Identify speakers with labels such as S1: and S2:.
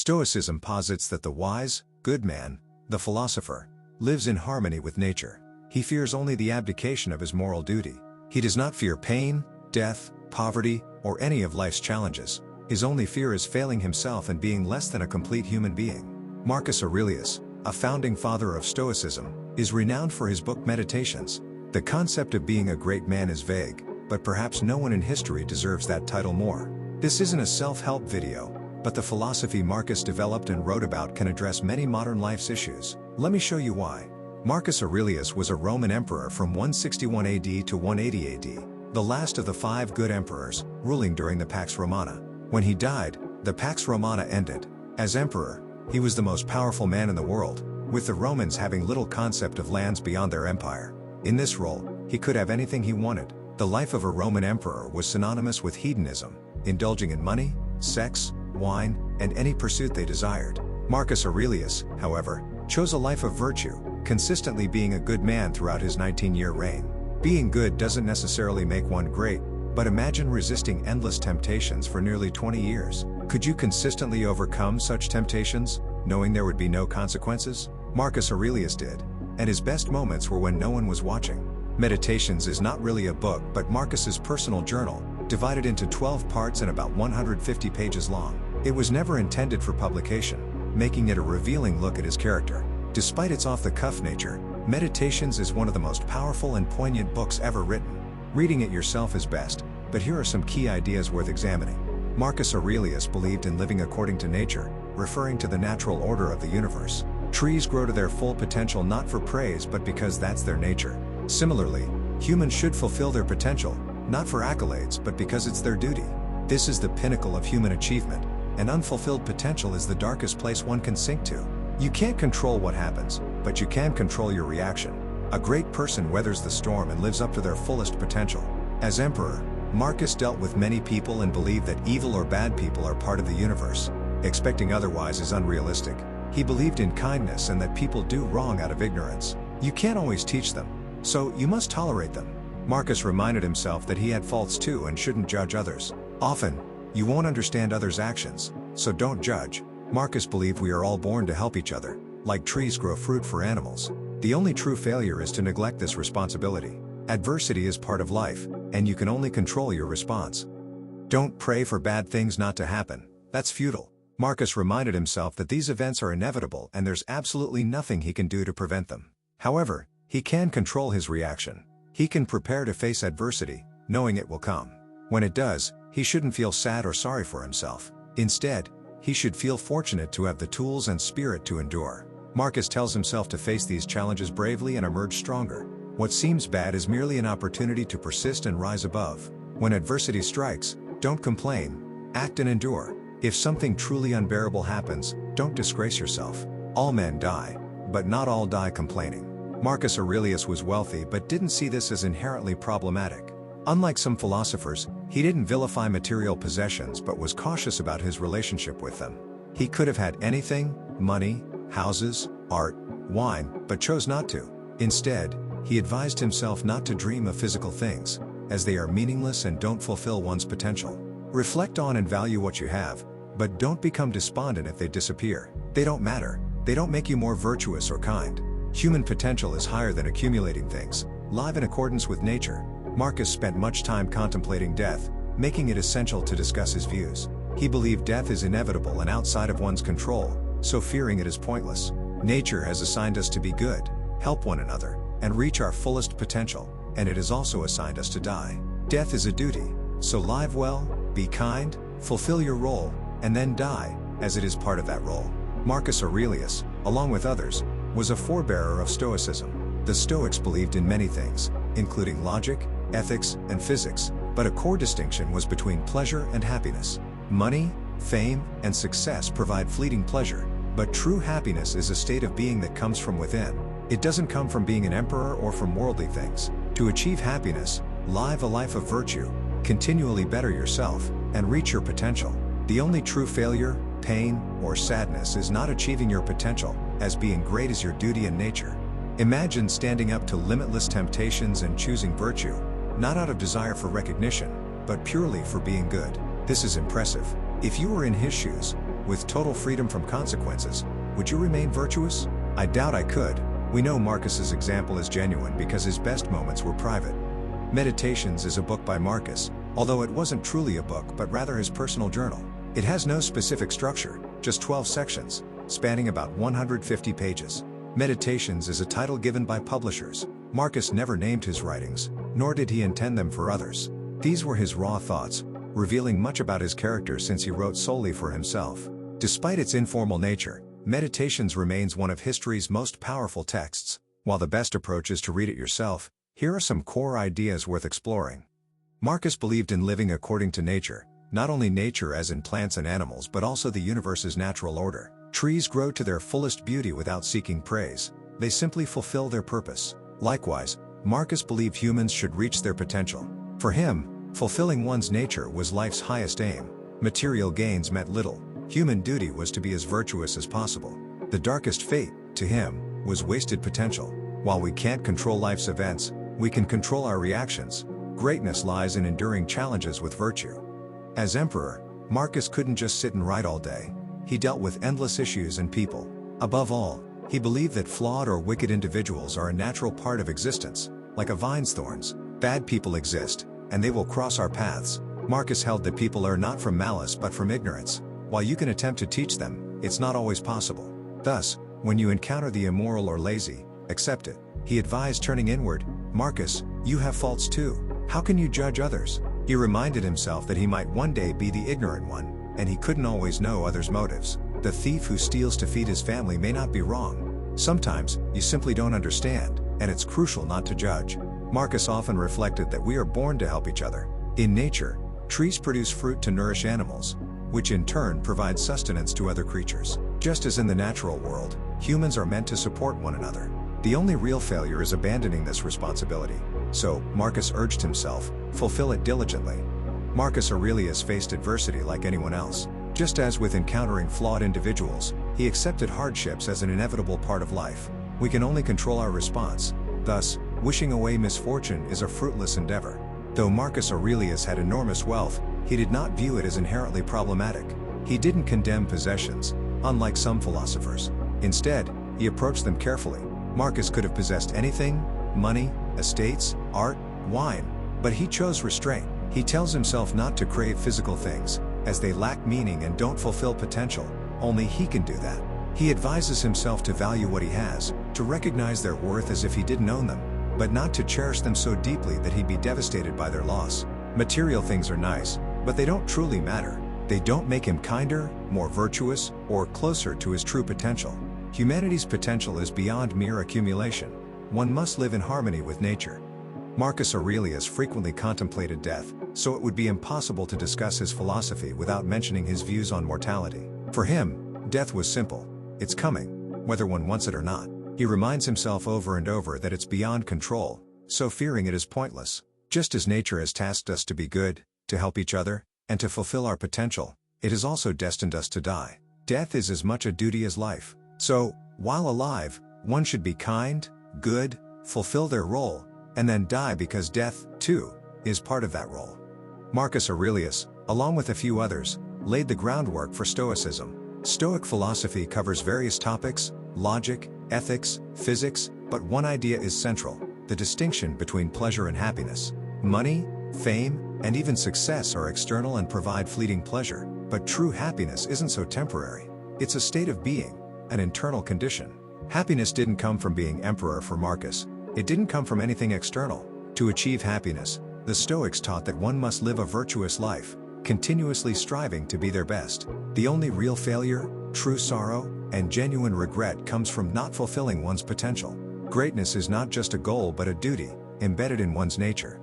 S1: Stoicism posits that the wise, good man, the philosopher, lives in harmony with nature. He fears only the abdication of his moral duty. He does not fear pain, death, poverty, or any of life's challenges. His only fear is failing himself and being less than a complete human being. Marcus Aurelius, a founding father of Stoicism, is renowned for his book Meditations. The concept of being a great man is vague, but perhaps no one in history deserves that title more. This isn't a self-help video, but the philosophy Marcus developed and wrote about can address many modern life's issues. Let me show you why. Marcus Aurelius was a Roman emperor from 161 AD to 180 AD, the last of the 5 good emperors, ruling during the Pax Romana. When he died, the Pax Romana ended. As emperor, he was the most powerful man in the world, with the Romans having little concept of lands beyond their empire. In this role, he could have anything he wanted. The life of a Roman emperor was synonymous with hedonism, indulging in money, sex, wine, and any pursuit they desired. Marcus Aurelius, however, chose a life of virtue, consistently being a good man throughout his 19-year reign. Being good doesn't necessarily make one great, but imagine resisting endless temptations for nearly 20 years. Could you consistently overcome such temptations, knowing there would be no consequences? Marcus Aurelius did, and his best moments were when no one was watching. Meditations is not really a book but Marcus's personal journal, divided into 12 parts and about 150 pages long. It was never intended for publication, making it a revealing look at his character. Despite its off-the-cuff nature, Meditations is one of the most powerful and poignant books ever written. Reading it yourself is best, but here are some key ideas worth examining. Marcus Aurelius believed in living according to nature, referring to the natural order of the universe. Trees grow to their full potential not for praise but because that's their nature. Similarly, humans should fulfill their potential, not for accolades but because it's their duty. This is the pinnacle of human achievement, and unfulfilled potential is the darkest place one can sink to. You can't control what happens, but you can control your reaction. A great person weathers the storm and lives up to their fullest potential. As emperor, Marcus dealt with many people and believed that evil or bad people are part of the universe. Expecting otherwise is unrealistic. He believed in kindness and that people do wrong out of ignorance. You can't always teach them, so you must tolerate them. Marcus reminded himself that he had faults too and shouldn't judge others. Often, you won't understand others' actions, so don't judge. Marcus believed we are all born to help each other, like trees grow fruit for animals. The only true failure is to neglect this responsibility. Adversity is part of life, and you can only control your response. Don't pray for bad things not to happen. That's futile. Marcus reminded himself that these events are inevitable and there's absolutely nothing he can do to prevent them. However, he can control his reaction. He can prepare to face adversity, knowing it will come. When it does, he shouldn't feel sad or sorry for himself. Instead, he should feel fortunate to have the tools and spirit to endure. Marcus tells himself to face these challenges bravely and emerge stronger. What seems bad is merely an opportunity to persist and rise above. When adversity strikes, don't complain, act and endure. If something truly unbearable happens, don't disgrace yourself. All men die, but not all die complaining. Marcus Aurelius was wealthy but didn't see this as inherently problematic. Unlike some philosophers, he didn't vilify material possessions but was cautious about his relationship with them. He could have had anything, money, houses, art, wine, but chose not to. Instead, he advised himself not to dream of physical things, as they are meaningless and don't fulfill one's potential. Reflect on and value what you have, but don't become despondent if they disappear. They don't matter. They don't make you more virtuous or kind. Human potential is higher than accumulating things. Live in accordance with nature. Marcus spent much time contemplating death, making it essential to discuss his views. He believed death is inevitable and outside of one's control, so fearing it is pointless. Nature has assigned us to be good, help one another, and reach our fullest potential, and it has also assigned us to die. Death is a duty, so live well, be kind, fulfill your role, and then die, as it is part of that role. Marcus Aurelius, along with others, was a forebearer of Stoicism. The Stoics believed in many things, including logic, ethics, and physics, but a core distinction was between pleasure and happiness. Money, fame, and success provide fleeting pleasure, but true happiness is a state of being that comes from within. It doesn't come from being an emperor or from worldly things. To achieve happiness, live a life of virtue, continually better yourself, and reach your potential. The only true failure, pain, or sadness is not achieving your potential, as being great is your duty and nature. Imagine standing up to limitless temptations and choosing virtue, not out of desire for recognition, but purely for being good. This is impressive. If you were in his shoes, with total freedom from consequences, would you remain virtuous? I doubt I could. We know Marcus's example is genuine because his best moments were private. Meditations is a book by Marcus, although it wasn't truly a book but rather his personal journal. It has no specific structure, just 12 sections, spanning about 150 pages. Meditations is a title given by publishers. Marcus never named his writings, nor did he intend them for others. These were his raw thoughts, revealing much about his character since he wrote solely for himself. Despite its informal nature, Meditations remains one of history's most powerful texts. While the best approach is to read it yourself, here are some core ideas worth exploring. Marcus believed in living according to nature, not only nature as in plants and animals but also the universe's natural order. Trees grow to their fullest beauty without seeking praise, they simply fulfill their purpose. Likewise, Marcus believed humans should reach their potential. For him, fulfilling one's nature was life's highest aim. Material gains meant little. Human duty was to be as virtuous as possible. The darkest fate, to him, was wasted potential. While we can't control life's events, we can control our reactions. Greatness lies in enduring challenges with virtue. As emperor, Marcus couldn't just sit and write all day. He dealt with endless issues and people. Above all, he believed that flawed or wicked individuals are a natural part of existence. Like a vine's thorns, bad people exist, and they will cross our paths. Marcus held that people are not from malice but from ignorance. While you can attempt to teach them, it's not always possible. Thus, when you encounter the immoral or lazy, accept it. He advised turning inward. Marcus, you have faults too. How can you judge others? He reminded himself that he might one day be the ignorant one, and he couldn't always know others' motives. The thief who steals to feed his family may not be wrong. Sometimes, you simply don't understand, and it's crucial not to judge. Marcus often reflected that we are born to help each other. In nature, trees produce fruit to nourish animals, which in turn provides sustenance to other creatures. Just as in the natural world, humans are meant to support one another. The only real failure is abandoning this responsibility. So, Marcus urged himself, fulfill it diligently. Marcus Aurelius faced adversity like anyone else. Just as with encountering flawed individuals, he accepted hardships as an inevitable part of life. We can only control our response. Thus, wishing away misfortune is a fruitless endeavor. Though Marcus Aurelius had enormous wealth, he did not view it as inherently problematic. He didn't condemn possessions, unlike some philosophers. Instead, he approached them carefully. Marcus could have possessed anything: money, estates, art, wine, but he chose restraint. He tells himself not to crave physical things, as they lack meaning and don't fulfill potential. Only he can do that. He advises himself to value what he has, to recognize their worth as if he didn't own them, but not to cherish them so deeply that he'd be devastated by their loss. Material things are nice, but they don't truly matter. They don't make him kinder, more virtuous, or closer to his true potential. Humanity's potential is beyond mere accumulation. One must live in harmony with nature. Marcus Aurelius frequently contemplated death, so it would be impossible to discuss his philosophy without mentioning his views on mortality. For him, death was simple. It's coming, whether one wants it or not. He reminds himself over and over that it's beyond control, so fearing it is pointless. Just as nature has tasked us to be good, to help each other, and to fulfill our potential, it has also destined us to die. Death is as much a duty as life. So, while alive, one should be kind, good, fulfill their role, and then die because death, too, is part of that role. Marcus Aurelius, along with a few others, laid the groundwork for Stoicism. Stoic philosophy covers various topics: logic, ethics, physics, but one idea is central: the distinction between pleasure and happiness. Money, fame, and even success are external and provide fleeting pleasure, but true happiness isn't so temporary. It's a state of being, an internal condition. Happiness didn't come from being emperor for Marcus. It didn't come from anything external. To achieve happiness, the Stoics taught that one must live a virtuous life, continuously striving to be their best. The only real failure, true sorrow, and genuine regret comes from not fulfilling one's potential. Greatness is not just a goal but a duty, embedded in one's nature.